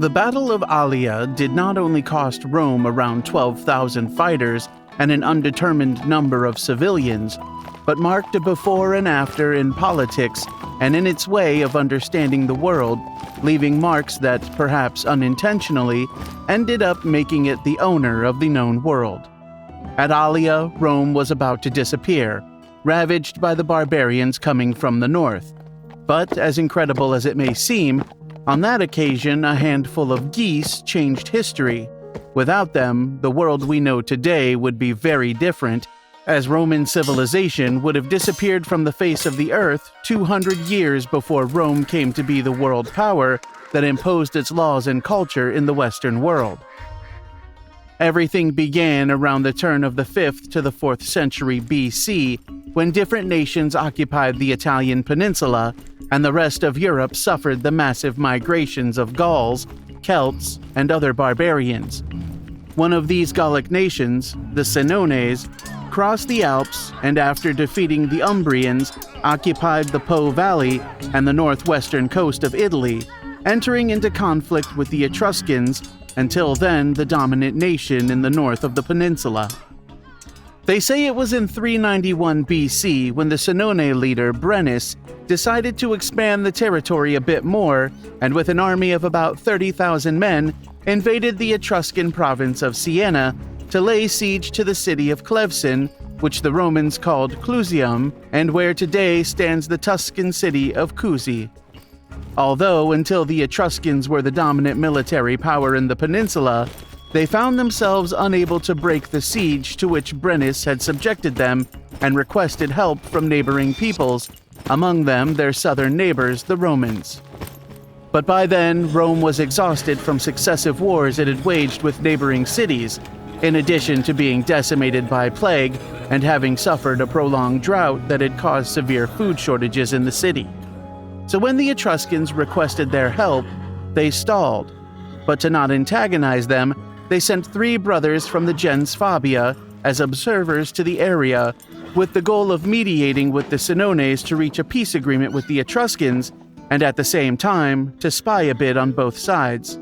The Battle of Allia did not only cost Rome around 12,000 fighters and an undetermined number of civilians, but marked a before and after in politics and in its way of understanding the world, leaving marks that, perhaps unintentionally, ended up making it the owner of the known world. At Allia, Rome was about to disappear, ravaged by the barbarians coming from the north. But, as incredible as it may seem, on that occasion a handful of geese changed history. Without them, the world we know today would be very different, as Roman civilization would have disappeared from the face of the earth 200 years before Rome came to be the world power that imposed its laws and culture in the Western world. Everything began around the turn of the 5th to the 4th century BC, when different nations occupied the Italian peninsula, and the rest of Europe suffered the massive migrations of Gauls, Celts, and other barbarians. One of these Gallic nations, the Senones, crossed the Alps and after defeating the Umbrians, occupied the Po Valley and the northwestern coast of Italy, entering into conflict with the Etruscans, until then the dominant nation in the north of the peninsula. They say it was in 391 BC when the Senone leader Brennus decided to expand the territory a bit more, and with an army of about 30,000 men, invaded the Etruscan province of Siena to lay siege to the city of Clevson, which the Romans called Clusium, and where today stands the Tuscan city of Cusi. Although until the Etruscans were the dominant military power in the peninsula, they found themselves unable to break the siege to which Brennus had subjected them and requested help from neighboring peoples, among them their southern neighbors, the Romans. But by then, Rome was exhausted from successive wars it had waged with neighboring cities, in addition to being decimated by plague and having suffered a prolonged drought that had caused severe food shortages in the city. So when the Etruscans requested their help, they stalled. But to not antagonize them, they sent 3 brothers from the gens Fabia as observers to the area, with the goal of mediating with the Senones to reach a peace agreement with the Etruscans, and at the same time to spy a bit on both sides.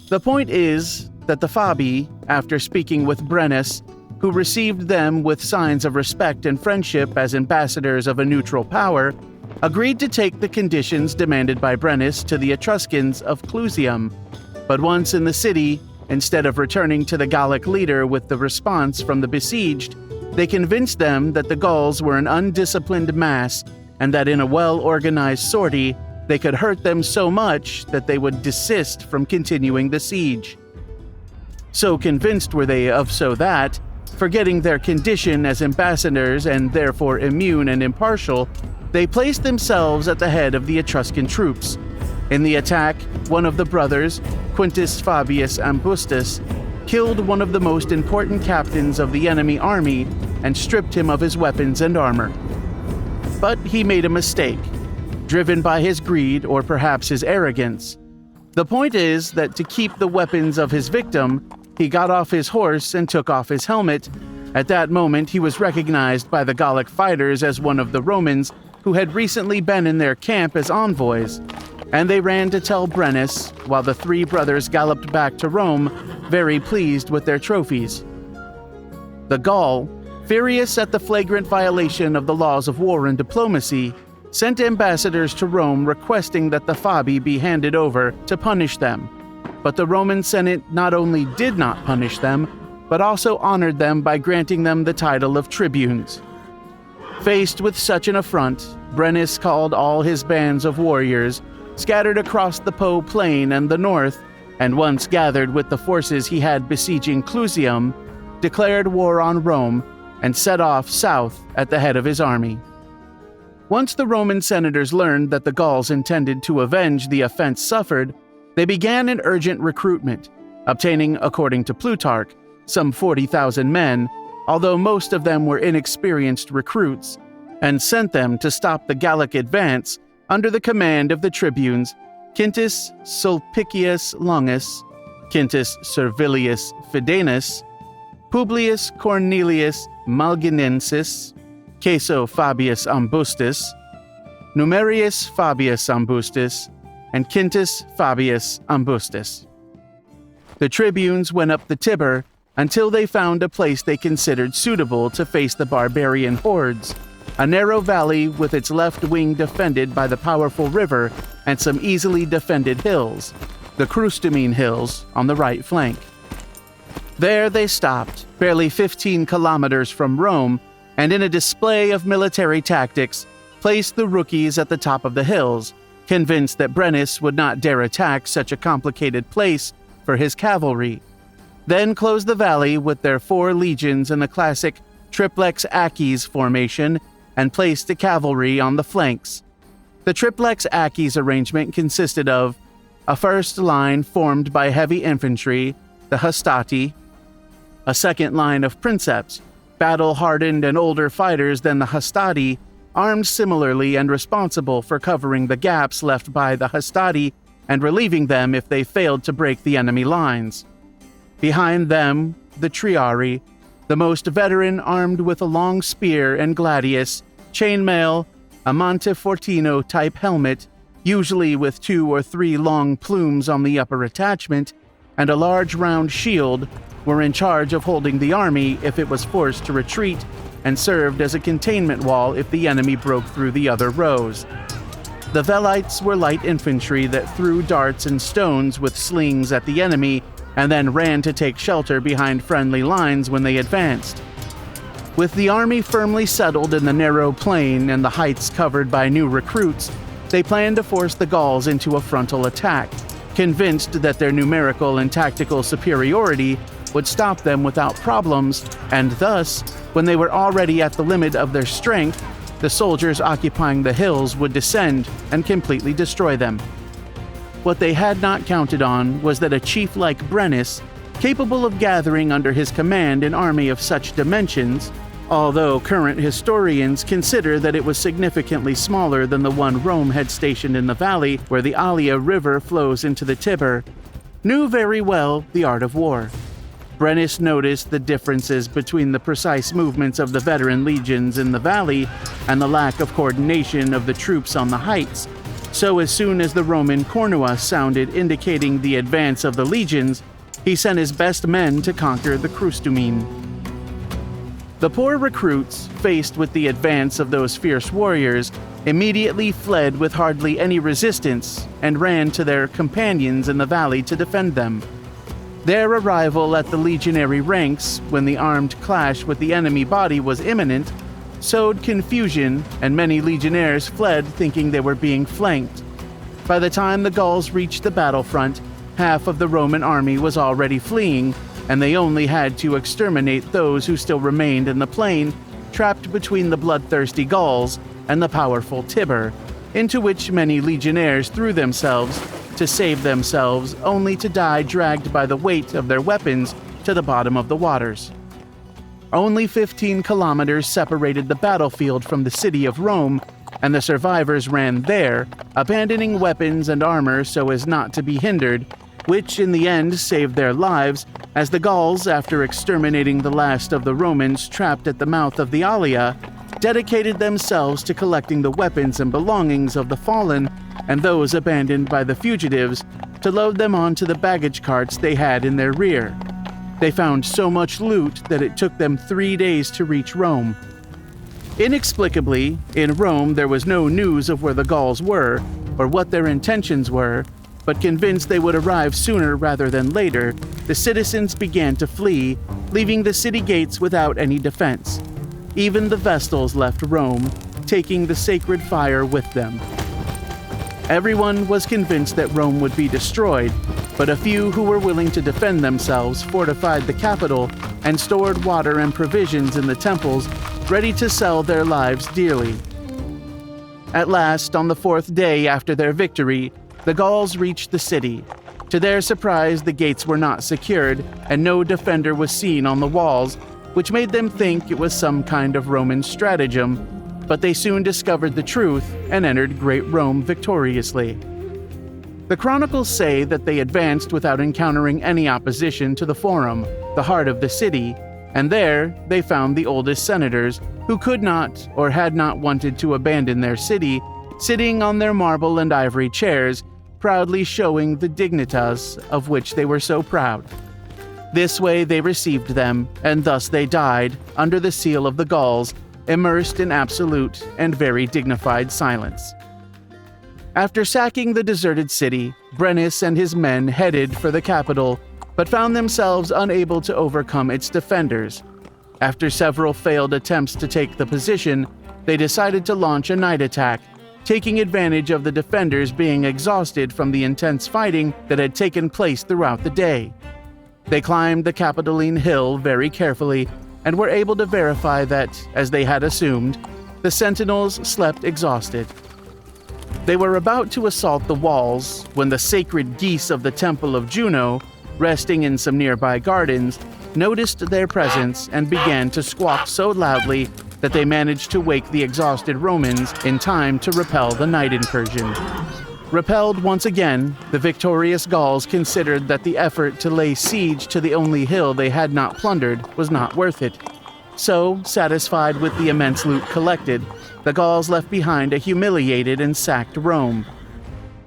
The point is that the Fabii, after speaking with Brennus, who received them with signs of respect and friendship as ambassadors of a neutral power, agreed to take the conditions demanded by Brennus to the Etruscans of Clusium. But once in the city, instead of returning to the Gallic leader with the response from the besieged, they convinced them that the Gauls were an undisciplined mass and that in a well-organized sortie, they could hurt them so much that they would desist from continuing the siege. So convinced were they of so that, forgetting their condition as ambassadors and therefore immune and impartial, they placed themselves at the head of the Etruscan troops. In the attack, one of the brothers, Quintus Fabius Ambustus, killed one of the most important captains of the enemy army and stripped him of his weapons and armor. But he made a mistake, driven by his greed or perhaps his arrogance. The point is that to keep the weapons of his victim, he got off his horse and took off his helmet. At that moment, he was recognized by the Gallic fighters as one of the Romans who had recently been in their camp as envoys, and they ran to tell Brennus, while the 3 brothers galloped back to Rome, very pleased with their trophies. The Gaul, furious at the flagrant violation of the laws of war and diplomacy, sent ambassadors to Rome requesting that the Fabii be handed over to punish them. But the Roman Senate not only did not punish them, but also honored them by granting them the title of tribunes. Faced with such an affront, Brennus called all his bands of warriors, scattered across the Po plain and the north, and once gathered with the forces he had besieging Clusium, declared war on Rome and set off south at the head of his army. Once the Roman senators learned that the Gauls intended to avenge the offense suffered, they began an urgent recruitment, obtaining, according to Plutarch, some 40,000 men, although most of them were inexperienced recruits, and sent them to stop the Gallic advance under the command of the tribunes Quintus Sulpicius Longus, Quintus Servilius Fidenus, Publius Cornelius Malginensis, Caeso Fabius Ambustus, Numerius Fabius Ambustus, and Quintus Fabius Ambustus. The tribunes went up the Tiber until they found a place they considered suitable to face the barbarian hordes, a narrow valley with its left wing defended by the powerful river and some easily defended hills, the Crustumine Hills, on the right flank. There they stopped, barely 15 kilometers from Rome, and in a display of military tactics, placed the rookies at the top of the hills, convinced that Brennus would not dare attack such a complicated place for his cavalry. Then closed the valley with their 4 legions in the classic triplex Achis formation and placed the cavalry on the flanks. The triplex Achis arrangement consisted of a first line formed by heavy infantry, the Hastati, a second line of princeps, battle-hardened and older fighters than the Hastati, armed similarly and responsible for covering the gaps left by the Hastati and relieving them if they failed to break the enemy lines. Behind them, the Triari, the most veteran, armed with a long spear and gladius, chainmail, a Montefortino-type helmet, usually with 2 or 3 long plumes on the upper attachment, and a large round shield, were in charge of holding the army if it was forced to retreat and served as a containment wall if the enemy broke through the other rows. The Velites were light infantry that threw darts and stones with slings at the enemy and then ran to take shelter behind friendly lines when they advanced. With the army firmly settled in the narrow plain and the heights covered by new recruits, they planned to force the Gauls into a frontal attack, convinced that their numerical and tactical superiority would stop them without problems, and thus, when they were already at the limit of their strength, the soldiers occupying the hills would descend and completely destroy them. What they had not counted on was that a chief like Brennus, capable of gathering under his command an army of such dimensions, although current historians consider that it was significantly smaller than the one Rome had stationed in the valley where the Allia River flows into the Tiber, knew very well the art of war. Brennus noticed the differences between the precise movements of the veteran legions in the valley and the lack of coordination of the troops on the heights, so as soon as the Roman cornua sounded indicating the advance of the legions, he sent his best men to conquer the Crustumine. The poor recruits, faced with the advance of those fierce warriors, immediately fled with hardly any resistance and ran to their companions in the valley to defend them. Their arrival at the legionary ranks, when the armed clash with the enemy body was imminent, sowed confusion, and many legionnaires fled thinking they were being flanked. By the time the Gauls reached the battlefront, half of the Roman army was already fleeing, and they only had to exterminate those who still remained in the plain, trapped between the bloodthirsty Gauls and the powerful Tiber, into which many legionnaires threw themselves to save themselves, only to die dragged by the weight of their weapons to the bottom of the waters. Only 15 kilometers separated the battlefield from the city of Rome, and the survivors ran there, abandoning weapons and armor so as not to be hindered, which in the end saved their lives, as the Gauls, after exterminating the last of the Romans trapped at the mouth of the Allia, dedicated themselves to collecting the weapons and belongings of the fallen and those abandoned by the fugitives to load them onto the baggage carts they had in their rear. They found so much loot that it took them 3 days to reach Rome. Inexplicably, in Rome there was no news of where the Gauls were or what their intentions were, but convinced they would arrive sooner rather than later, the citizens began to flee, leaving the city gates without any defense. Even the Vestals left Rome, taking the sacred fire with them. Everyone was convinced that Rome would be destroyed, but a few who were willing to defend themselves fortified the capital and stored water and provisions in the temples, ready to sell their lives dearly. At last, on the 4th day after their victory, the Gauls reached the city. To their surprise, the gates were not secured, and no defender was seen on the walls, which made them think it was some kind of Roman stratagem, but they soon discovered the truth and entered Great Rome victoriously. The chronicles say that they advanced without encountering any opposition to the Forum, the heart of the city, and there they found the oldest senators, who could not or had not wanted to abandon their city, sitting on their marble and ivory chairs, proudly showing the dignitas of which they were so proud. This way they received them, and thus they died, under the seal of the Gauls, immersed in absolute and very dignified silence. After sacking the deserted city, Brennus and his men headed for the capital, but found themselves unable to overcome its defenders. After several failed attempts to take the position, they decided to launch a night attack, taking advantage of the defenders being exhausted from the intense fighting that had taken place throughout the day. They climbed the Capitoline Hill very carefully and were able to verify that, as they had assumed, the sentinels slept exhausted. They were about to assault the walls when the sacred geese of the Temple of Juno, resting in some nearby gardens, noticed their presence and began to squawk so loudly that they managed to wake the exhausted Romans in time to repel the night incursion. Repelled once again, the victorious Gauls considered that the effort to lay siege to the only hill they had not plundered was not worth it. So, satisfied with the immense loot collected, the Gauls left behind a humiliated and sacked Rome.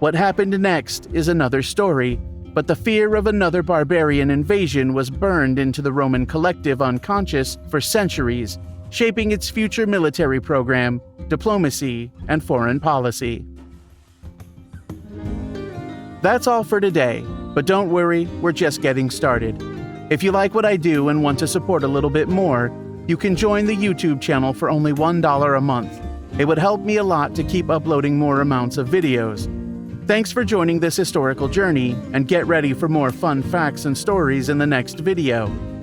What happened next is another story, but the fear of another barbarian invasion was burned into the Roman collective unconscious for centuries, shaping its future military program, diplomacy, and foreign policy. That's all for today, but don't worry, we're just getting started. If you like what I do and want to support a little bit more, you can join the YouTube channel for only $1 a month. It would help me a lot to keep uploading more amounts of videos. Thanks for joining this historical journey, and get ready for more fun facts and stories in the next video.